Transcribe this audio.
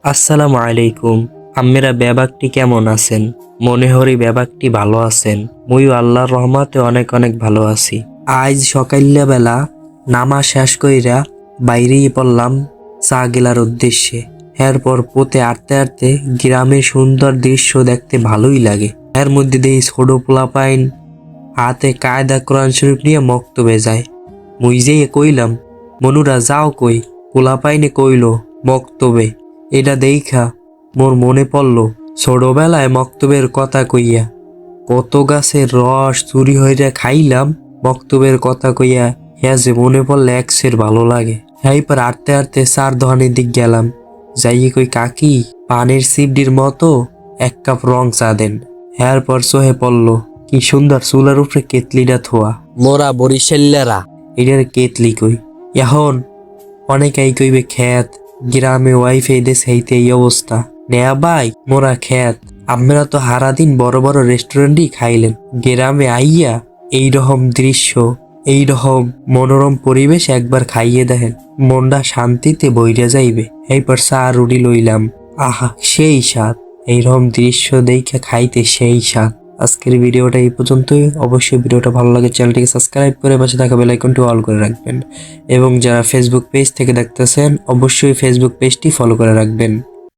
আসসালামু আলাইকুম। আম্মেরা ব্যাপাকটি কেমন আছেন? মনে হরি ব্যাপাকটি ভালো আছেন। মুইও আল্লাহর রহমতে অনেক অনেক ভালো আছি। আজ সকাইল্লা বেলা নামাজ শেষ কইরা বাইরেই পড়লাম চা গেলার উদ্দেশ্যে। এরপর পথে আটতে আটতে গ্রামের সুন্দর দৃশ্য দেখতে ভালোই লাগে। এর মধ্যে দিয়ে ছোট পোলাপাইন হাতে কায়দা কোরআন শরীফ নিয়ে মক্তবে যায়। মুই যেয়ে কইলাম, মনুরা যাও কই? পোলাপাইনে কইল, মক্তবে। এটা দেইখা মোর মনে পড়ল ছোটবেলায় মক্তবের কথা কইয়া কত গাছের রস চুরি হইয়া খাইলাম। মক্তবের কথা কইয়া হ্যাঁ যে মনে পড়লে একসের ভালো লাগে। এইবার আটতে আটতে চার দোকানের দিক গেলাম। যাইয়ে কই, কাকি পানের সিপডির মতো এক কাপ রং চা দেন। এরপর চোহে পড়ল কি সুন্দর চুলার উপরে কেতলিটা থোয়া। মোরা বরিশাল্লারা এটার কেতলি কই। এখন অনেকেই কইবে খেত, গ্রামে ওয়াইফাই দেশ হইতে এই অবস্থা। নেয়া ভাই মোরা খেত, আপনারা তো সারাদিন বড় বড় রেস্টুরেন্টই খাইলেন। গ্রামে আইয়া এইরকম দৃশ্য, এইরকম মনোরম পরিবেশ একবার খাইয়ে দেখেন, মনটা শান্তিতে বইরা যাইবে। এইবার চা রুটি লইলাম, আহা সেই স্বাদ। এইরকম দৃশ্য দেখে খাইতে সেই স্বাদ। আজকের ভিডিওটা এই পর্যন্তই। অবশ্যই ভিডিওটা ভালো লাগে চ্যানেলটিকে সাবস্ক্রাইব করে পাশে থাকা বেল আইকনটি অল করে রাখবেন, এবং যারা ফেসবুক পেজ থেকে দেখতেছেন অবশ্যই ফেসবুক পেজটি ফলো করে রাখবেন।